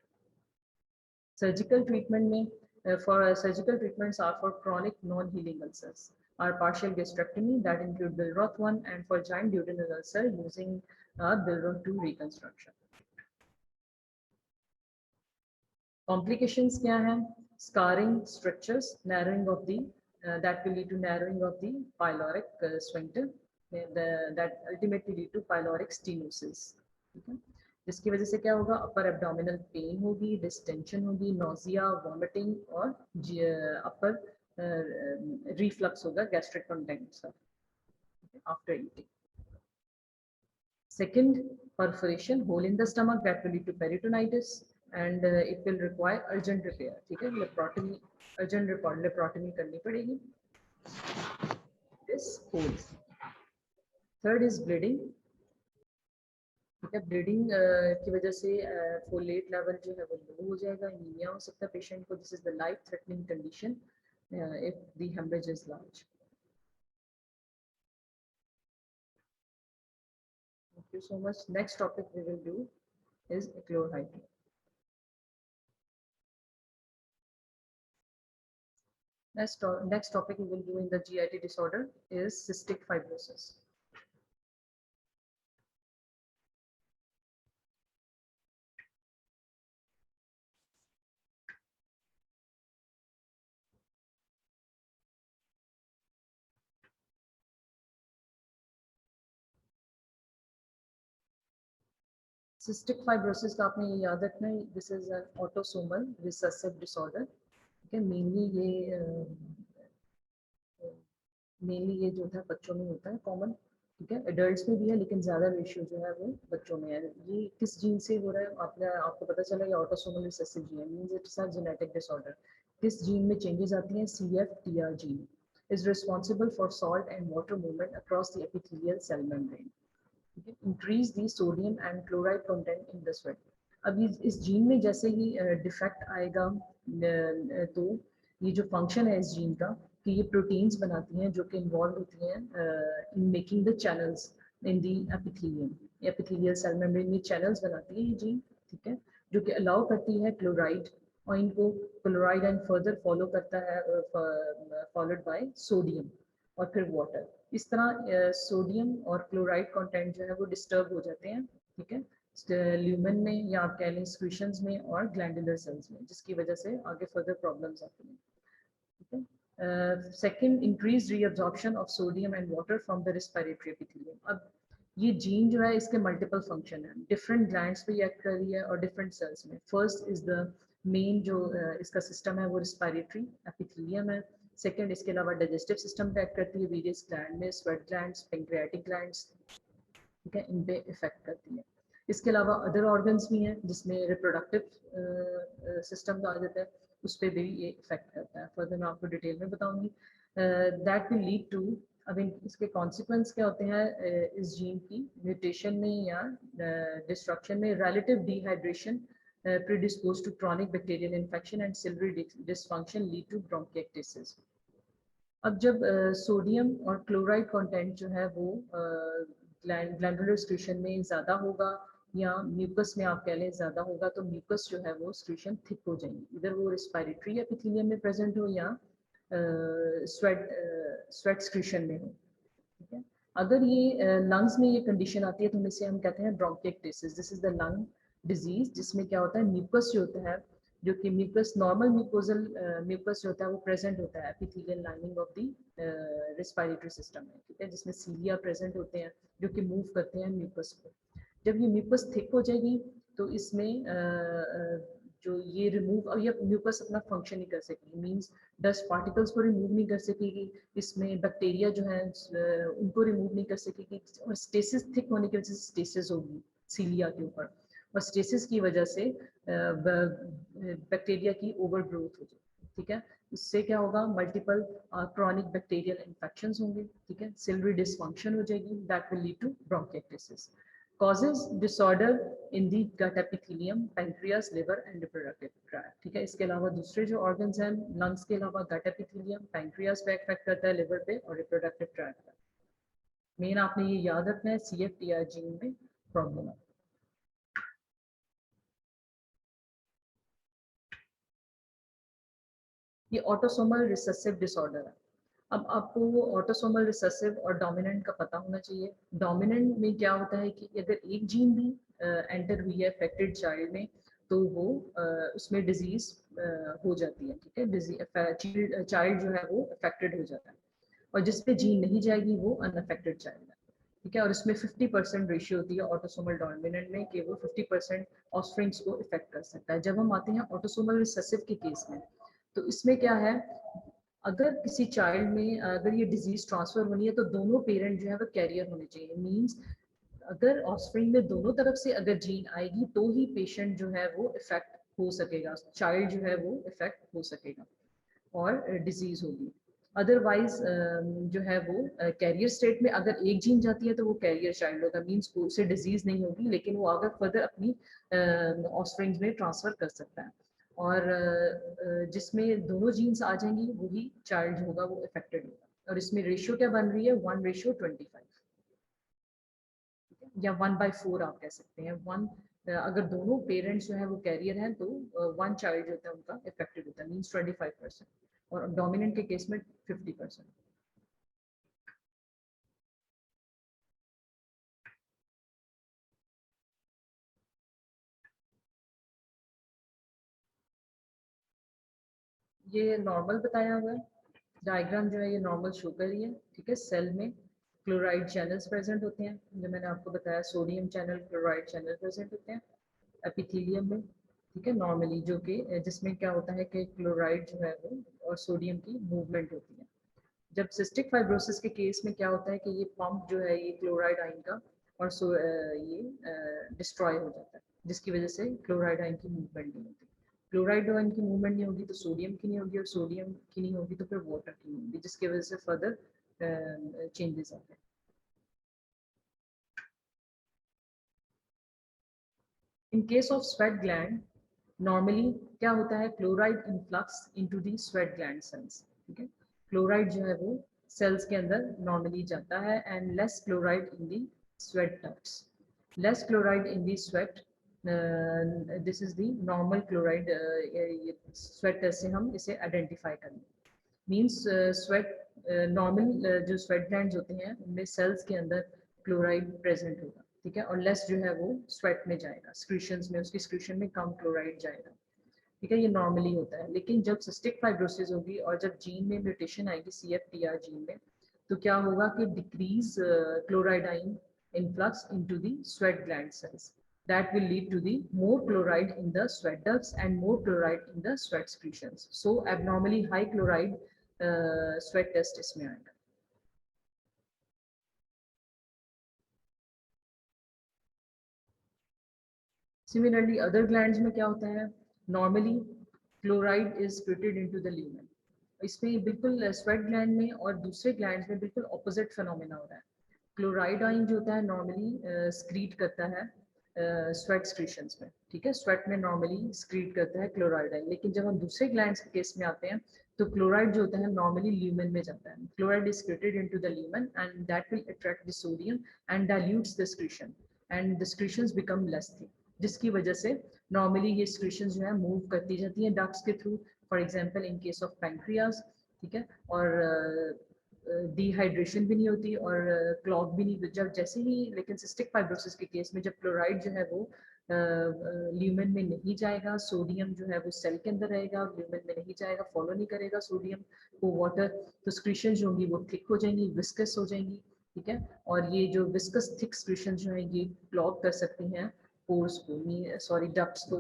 सर्जिकल ट्रीटमेंट में for surgical treatments are for chronic non-healing ulcers are partial gastrectomy that include Billroth 1 and for giant duodenal ulcer using Billroth 2 reconstruction. Complications क्या हैं? Scarring, strictures, narrowing of the that will lead to narrowing of the pyloric sphincter, that ultimately lead to pyloric stenosis. ठीक है, जिसकी वजह से क्या होगा? अपर abdominal pain होगी, डिस्टेंशन होगी, नोजिया, वॉमिटिंग और अपर रिफ्लक्स होगा gastric content after eating. Second, perforation, hole in the stomach that will lead to peritonitis and it will require urgent repair, ठीक है, लेप्रोटमी, urgent लेप्रोटमी करनी पड़ेगी this holes. Third is bleeding, ठीक है, bleeding की वजह से फोलेट लेवल जो है वो लो हो जाएगा, एनीमिया हो सकता है पेशेंट को। This is the life threatening condition if the hemorrhage is large. Thank you so much. Next topic we will do is chlorhydrin. Next topic we will do in the GIT disorder is cystic fibrosis. Cystic fibrosis का आपने ये याद रखना है, this is an autosomal recessive disorder. ठीक है, mainly ये जो था बच्चों में होता है कॉमन, ठीक है, एडल्ट्स में भी है लेकिन ज़्यादा रेशियो जो है वो बच्चों में है। ये किस जीन से हो रहा है? आपको पता चला ये autosomal recessive gene means it's a genetic disorder. किस जीन में चेंजेस आती हैं? CFTR gene is responsible for salt and water movement across the epithelial cell membrane. Increase the sodium and chloride content in the sweat. अब इस gene में जैसे ही defect आएगा तो ये जो फंक्शन है इस जीन का कि ये प्रोटीन्स बनाती हैं जो कि इन्वॉल्व होती हैं in making the channels in the epithelial cell membrane में चैनल्स बनाती है ये जीन, ठीक है, जो कि अलाउ करती है क्लोराइड और इनको क्लोराइड एंड फर्दर फॉलो करता है फॉलोड बाय सोडियम और फिर वाटर। इस तरह सोडियम और क्लोराइड कंटेंट जो है वो डिस्टर्ब हो जाते हैं, ठीक है, ल्यूमेन में या आप कह लें स्क्रीशंस में और ग्लैंडुलर सेल्स में, जिसकी वजह से आगे फर्दर प्रॉब्लम्स आती हैं, ठीक है। Second, increase reabsorption of sodium and water from the respiratory epithelium. अब ये जीन जो है इसके मल्टीपल फंक्शन है, डिफरेंट ग्लैंड्स पे एक्ट कर रही है और डिफरेंट सेल्स में। फर्स्ट इज द मेन जो इसका सिस्टम है वो रेस्पिरेटरी एपिथेलियम है। सेकंड, इसके अलावा डाइजेस्टिव सिस्टम पे एक्ट करती है, वेरियस ग्लैंड में, स्वेट ग्लैंड्स, पैंक्रियाटिक ग्लैंड्स, ठीक है, इन पे इफेक्ट करती है। इसके अलावा अदर ऑर्गन्स भी हैं जिसमें रिप्रोडक्टिव सिस्टम का आ जाता है, उस पर भी ये इफेक्ट करता है। फर्दर मैं आपको डिटेल में बताऊंगी। दैट विल लीड टू, अब इसके कॉन्सिक्वेंस क्या होते हैं इस जीन की म्यूटेशन में या डिस्ट्रक्शन में? Relative dehydration predisposed to chronic bacterial infection and ciliary dysfunction lead to bronchiectasis. अब जब सोडियम और क्लोराइड कंटेंट जो है वो ग्लैंडुलर स्क्रीशन में ज़्यादा होगा या म्यूकस में आप कह लें ज़्यादा होगा, तो म्यूकस जो है वो स्क्रीशन थिक हो जाएंगी, इधर वो रेस्पिरेटरी एपिथेलियम में प्रेजेंट हो या स्वेट स्क्रीशन में हो, ठीक है। अगर ये लंग्स में ये कंडीशन आती है तो इसे हम कहते हैं bronchiectasis. This is the lung disease जिसमें क्या होता है, म्यूकस जो होता है, जो कि म्यूकस नॉर्मल म्यूकोजल म्यूकस जो होता है वो प्रेजेंट होता है epithelial lining of the respiratory system में, ठीक है, जिसमें सीलिया प्रेजेंट होते हैं जो कि मूव करते हैं म्यूकस को। जब ये म्यूकस थिक हो जाएगी तो इसमें जो ये रिमूव, और ये म्यूकस अपना फंक्शन नहीं कर सकेगी, मींस डस्ट पार्टिकल्स को रिमूव नहीं कर सकेगी, इसमें बैक्टीरिया जो है उनको रिमूव नहीं कर सकेगी, और स्टेसिस थिक होने की वजह से स्टेसिस होगी सीलिया के ऊपर, और स्टेसिस की वजह से बैक्टीरिया की ओवर ग्रोथ हो जाएगी, ठीक है। इससे क्या होगा, मल्टीपल क्रॉनिक बैक्टीरियल इन्फेक्शंस होंगे, ठीक है, सिलरी डिसफंक्शन हो जाएगी, that will lead to bronchitis. causes disorder in the gut epithelium, pancreas, liver and reproductive tract, ठीक है। इसके अलावा दूसरे जो ऑर्गन्स हैं लंग्स के अलावा, गट एपिथेलियम, पैंक्रियास पे इफेक्ट करता है, लिवर पे और रिप्रोडक्टिव ट्रैक्ट पे। मेन आपने ये याद रखना है, CFTR जीन में प्रॉब्लम है। ये ऑटोसोमल रिसेसिव डिसऑर्डर है। अब आपको ऑटोसोमल रिसेसिव और डोमिनेंट का पता होना चाहिए। डोमिनेंट में क्या होता है कि अगर एक जीन भी एंटर हुई है अफेक्टेड चाइल्ड में तो वो उसमें डिजीज हो जाती है, ठीक है, चाइल्ड जो है वो अफेक्टेड हो जाता है, और जिस पे जीन नहीं जाएगी वो अनअफेक्टेड चाइल्ड है, ठीक है। और इसमें 50% रेशियो होती है ऑटोसोमल डोमिनेंट में कि वो 50% ऑफस्प्रिंग्स को इफेक्ट कर सकता है। जब हम आते हैं ऑटोसोमल रिसेसिव के केस में, तो इसमें क्या है, अगर किसी चाइल्ड में अगर ये डिजीज ट्रांसफर होनी है तो दोनों पेरेंट जो है वो कैरियर होने चाहिए, मींस अगर ऑफस्प्रिंग में दोनों तरफ से अगर जीन आएगी तो ही पेशेंट जो है वो इफेक्ट हो सकेगा, चाइल्ड जो है वो इफेक्ट हो सकेगा और डिजीज होगी। अदरवाइज जो है वो कैरियर स्टेट में अगर एक जीन जाती है तो वो कैरियर चाइल्ड होगा, मींस उसे डिजीज नहीं होगी, लेकिन वो अगर फर्दर अपनी ऑफस्प्रिंग्स में ट्रांसफर कर सकता है। और जिसमें दोनों जीन्स आ जाएंगी वही चाइल्ड होगा वो इफेक्टेड होगा। और इसमें रेशियो क्या बन रही है, 1:25, या 1/4 आप कह सकते हैं। अगर दोनों पेरेंट्स जो है वो कैरियर हैं तो वन चाइल्ड जो होता है उनका इफेक्टेड होता है, मीन्स 25%, और डोमिनेंट के केस में 50%। ये नॉर्मल बताया हुआ है, डायग्राम जो है ये नॉर्मल शो कर रही है, ठीक है। सेल में क्लोराइड चैनल्स प्रेजेंट होते हैं, जो मैंने आपको बताया, sodium channel, chloride channel present होते हैं एपिथेलियम में, ठीक है, नॉर्मली, जो कि जिसमें क्या होता है कि क्लोराइड जो है वो और सोडियम की मूवमेंट होती है। जब सिस्टिक फाइब्रोसिस के केस में क्या होता है कि ये पंप जो है ये क्लोराइड आयन का और ये डिस्ट्रॉय हो जाता है, जिसकी वजह से क्लोराइड आयन की मूवमेंट नहीं होती। क्लोराइड आयन की मूवमेंट नहीं होगी तो सोडियम की नहीं होगी, और सोडियम की नहीं होगी तो फिर वाटर की नहीं होगी, जिसकी वजह से फर्दर चेंजेस आते हैं। इन case of sweat gland, normally क्या होता है, chloride influx into the sweat gland sales, ठीक है। क्लोराइड जो है वो सेल्स के अंदर नॉर्मली जाता है, and less chloride in the sweat ducts, less chloride in the sweat, this is the normal chloride sweat से हम इसे आइडेंटिफाई करेंगे, मीन्स स्वेट नॉर्मल जो स्वेट ग्लैंड्स होते हैं उनमें सेल्स के अंदर क्लोराइड प्रेजेंट होगा, ठीक है, और लेस जो है वो स्वेट में जाएगा, स्क्रीशंस में, उसकी स्क्रीशन में कम क्लोराइड जाएगा, ठीक है। ये नॉर्मली होता है, लेकिन जब सिस्टिक फाइब्रोसिस होगी और जब जीन में म्यूटेशन आएगी CFTR जीन में, तो क्या होगा कि डिक्रीज क्लोराइड आइन influx into the sweat gland cells, that will lead to the more chloride in the sweat ducts and more chloride in the sweat secretions, so abnormally high chloride sweat test इसमें आएगा। Similarly, other glands में क्या होता है, normally chloride is secreted into the lumen, इसमें बिल्कुल sweat gland में और दूसरे ग्लैंड्स में बिल्कुल ऑपोजिट फिनोमेना हो रहा है। क्लोराइड आइन जो होता है नॉर्मली स्क्रीट करता है स्वेट स्क्रीशंस में, ठीक है, स्वेट में नॉर्मली स्क्रीट करता है क्लोराइड आइन, लेकिन जब हम दूसरे ग्लैंड्स के केस में आते हैं तो क्लोराइड जो होता है नॉर्मली ल्यूमेन में जाता है, chloride is secreted into the lumen and that will attract the sodium and dilutes the secretion and the secretions become less thick, जिसकी वजह से नॉर्मली ये secretions जो है मूव करती जाती हैं डक्ट्स के through, for example in case of pancreas, ठीक है। और डिहाइड्रेशन भी नहीं होती और क्लॉग भी नहीं, जब जैसे ही, लेकिन सिस्टिक फाइब्रोसिस के केस में जब क्लोराइड जो है वो ल्यूमेन में नहीं जाएगा, सोडियम जो है वो सेल के अंदर रहेगा, ल्यूमेन में नहीं जाएगा, फॉलो नहीं करेगा सोडियम को वाटर, तो स्क्रीशन जो होंगी वो थिक हो जाएंगी, विस्कस हो जाएंगी, ठीक है। और ये जो विस्कस थिक स्क्रीशन जो है ये क्लॉग कर सकती हैं पोर्स को, सॉरी डक्ट्स को,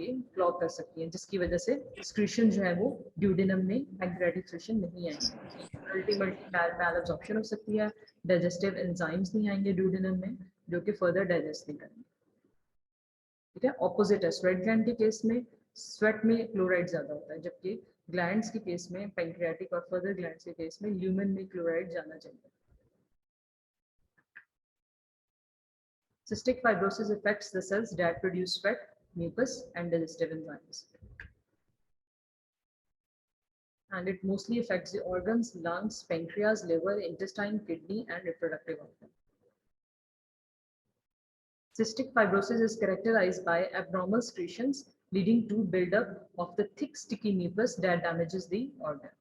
ये क्लॉग कर सकती हैं, जिसकी वजह से स्क्रीशन जो है वो ड्यूडेनम में पैंक्रियाटिक सेक्रेशन नहीं आएंगे, अल्टीमेटली मैल एब्जॉर्प्शन हो सकती है, डाइजेस्टिव एंजाइम्स नहीं आएंगे ड्यूडेनम में जो कि फर्दर डाइजेस्ट नहीं करेंगे, ठीक है। ऑपोजिट है स्वेट ग्लैंड के केस में, स्वेट में क्लोराइड ज्यादा होता है, जबकि ग्लैंड्स के केस में, पैंक्रियाटिक और फर्दर ग्लैंड्स के केस में ल्यूमेन में क्लोराइड जाना चाहिए। Cystic fibrosis affects the cells that produce sweat, mucus, and digestive enzymes. And it mostly affects the organs, lungs, pancreas, liver, intestine, kidney, and reproductive organ. Cystic fibrosis is characterized by abnormal secretions leading to buildup of the thick, sticky mucus that damages the organ.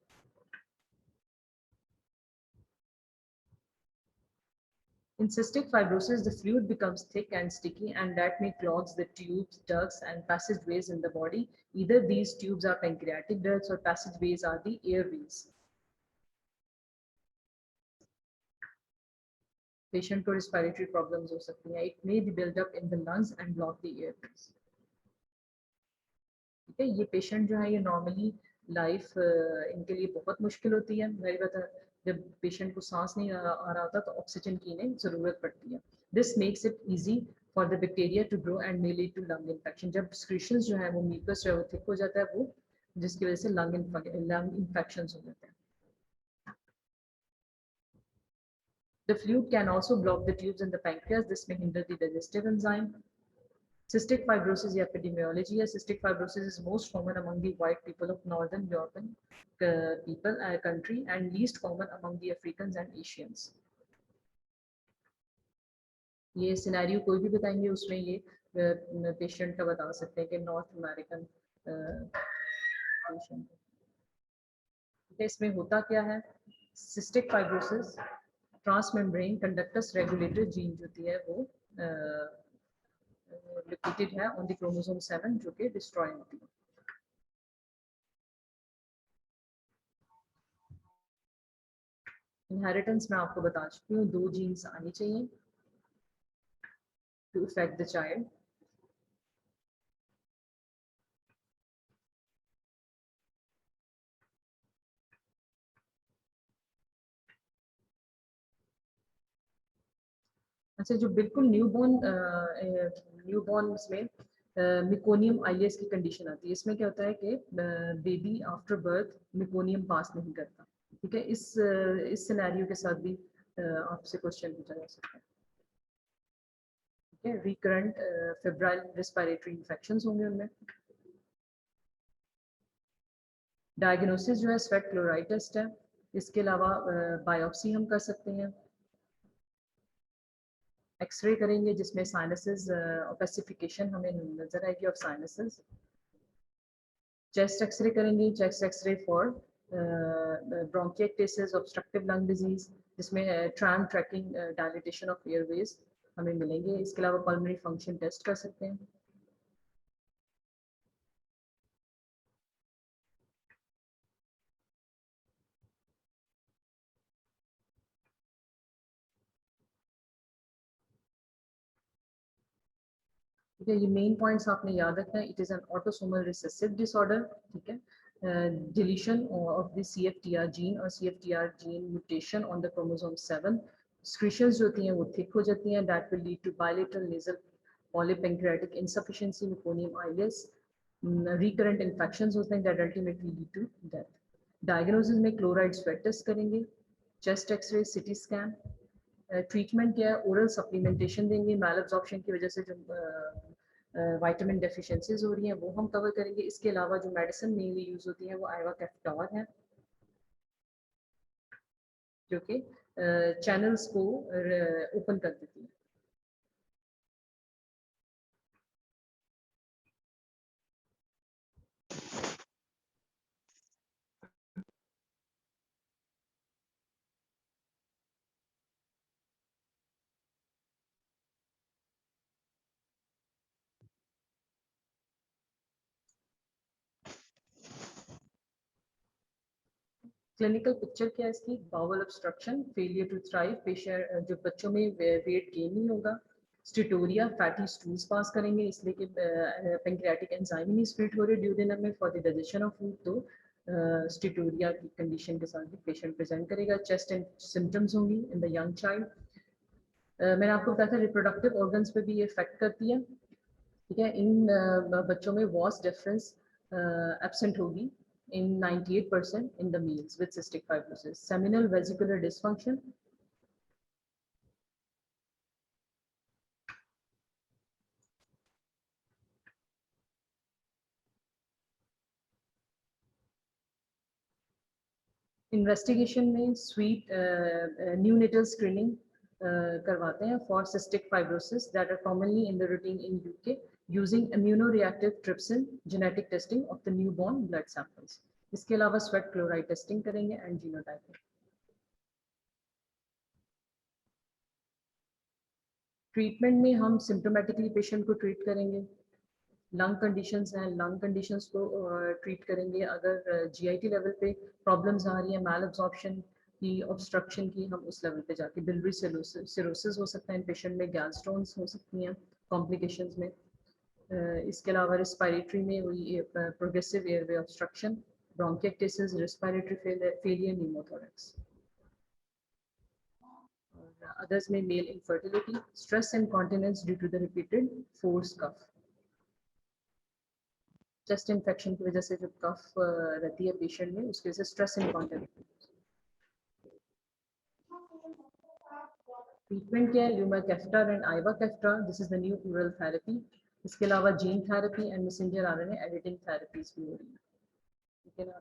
In cystic fibrosis, the fluid becomes thick and sticky, and that may clogs the tubes, ducts, and passageways in the body. Either these tubes are pancreatic ducts or passageways are the airways. Patient को respiratory problems हो सकती हैं. It may be built up in the lungs and block the airways. ठीक है, ये patient जो है ये नॉर्मली लाइफ इनके लिए बहुत मुश्किल होती है। मेरी बात है, जब पेशेंट को सांस नहीं आ रहा होता तो ऑक्सीजन की इन्हें जरूरत पड़ती है। This makes it easy for the bacteria to grow and may lead to lung infection. जब स्क्रीशंस जो है वो म्यूकस जो है वो थिक हो जाता है वो, जिसकी वजह से लंग इन्फेक्शन हो जाते हैं। The fluid can also block the tubes in the pancreas. This may hinder the digestive enzyme. Cystic fibrosis epidemiology. Cystic fibrosis is most common among the white people of Northern European people country and least common among the Africans and Asians. ये scenario कोई भी बताएंगे उसमें ये patient का बता सकते हैं कि नॉर्थ अमेरिकन पेशेंट। इसमें होता क्या है, cystic fibrosis transmembrane conductance regulator gene जो होती है वो लोकेटेड है ऑन द क्रोमोसोम 7 जो कि डिस्ट्रॉय होती है। इनहेरिटेंस में आपको बता चुकी हूँ, 2 जीन्स आनी चाहिए टू अफेक्ट द चाइल्ड। अच्छा, जो बिल्कुल न्यूबॉर्न में मिकोनियम आईएस की कंडीशन आती है। इसमें क्या होता है कि बेबी आफ्टर बर्थ मिकोनियम पास नहीं करता, ठीक है। इस सिनेरियो के साथ भी आपसे क्वेश्चन पूछा जा सकता है, ठीक है। रिकरेंट फेब्राइल रेस्पिरेटरी इन्फेक्शंस होंगे उनमें। डायग्नोसिस जो है स्वेट क्लोराइड टेस्ट है। इसके अलावा बायोप्सी हम कर सकते हैं, एक्सरे करेंगे जिसमें साइनसेस ऑपेसिफिकेशन हमें नजर आएगी ऑफ साइनसेस। चेस्ट एक्सरे करेंगे, chest x-ray for bronchiectasis, obstructive lung disease, जिसमें tram tracking dilatation of airways हमें मिलेंगे। इसके अलावा पल्मोनरी फंक्शन टेस्ट कर सकते हैं। ठीक है, ये मेन पॉइंट्स आपने याद रखना है। It is an autosomal recessive disorder, ठीक है। Deletion of the CFTR gene और CFTR gene mutation on the chromosome 7, secretions जो होती हैं वो थिक हो जाती हैं, that will lead to bilateral nasal polyp pancreatic insufficiency, meconium ileus, recurrent infections होते हैं that ultimately lead to death. Diagnosis में क्लोराइड स्वेट टेस्ट करेंगे, chest x-ray, CT scan. Treatment क्या है, ओरल सप्लीमेंटेशन देंगे, मैल एब्जॉर्प्शन की वजह से जो विटामिन डेफिशिएंसीज हो रही हैं वो हम कवर करेंगे। इसके अलावा जो मेडिसिन मेनली यूज होती है वो आइवा कैप्टॉर है जो कि चैनल्स को ओपन कर देती है। क्लिनिकल पिक्चर क्या है इसकी? Bowel obstruction, failure to thrive, patient जो बच्चों में वेट गेन नहीं होगा, स्टिटोरिया, फैटी स्टूल्स पास करेंगे इसलिए कि पेंक्रियाटिक एंजाइम नहीं स्प्लिट हो रहे ड्यूडेनम में for the digestion of food, तो स्टिटोरिया की कंडीशन के साथ भी पेशेंट प्रेजेंट करेगा। चेस्ट एंड सिम्टम्स होंगी इन द यंग चाइल्ड। मैंने आपको बताया था रिप्रोडक्टिव ऑर्गन्स पे भी ये इफेक्ट करती है, ठीक है। इन बच्चों में वॉस डिफरेंस एब्सेंट होगी in 98% in the males with cystic fibrosis. Seminal vesicular dysfunction, investigation में स्वीट न्यूनेटल स्क्रीनिंग करवाते हैं for cystic fibrosis that are commonly in the routine in UK using immunoreactive trypsin genetic testing of the newborn blood samples. इसके अलावा sweat chloride testing करेंगे and genotyping. Treatment में हम symptomatically patient को treat करेंगे, lung conditions हैं, lung conditions को treat करेंगे। अगर जीआईटी लेवल पे प्रॉब्लम्स आ रही हैं, मैल एब्जॉर्प्शन की, ऑब्स्ट्रक्शन की, हम उस लेवल पे जाके बिलियरी सिरोसिस हो सकता है इन पेशेंट में, गैल स्टोन्स हो सकती हैं कॉम्प्लिकेशंस में। इसके अलावा रिस्पायरेटरी में वही progressive airway obstruction, bronchiectasis, respiratory failure, pneumothorax. Others में male infertility, stress and continence due to the repeated force cough. Chest infection की वजह से जो कफ रहती है पेशेंट में, उसकी वजह से स्ट्रेस इनकॉन्टिनेंस। ट्रीटमेंट क्या है? Lumacaftor and ivacaftor, this is the new oral therapy. इसके अलावा gene therapy and messenger RNA editing therapies भी हो रही है, ठीक है ना।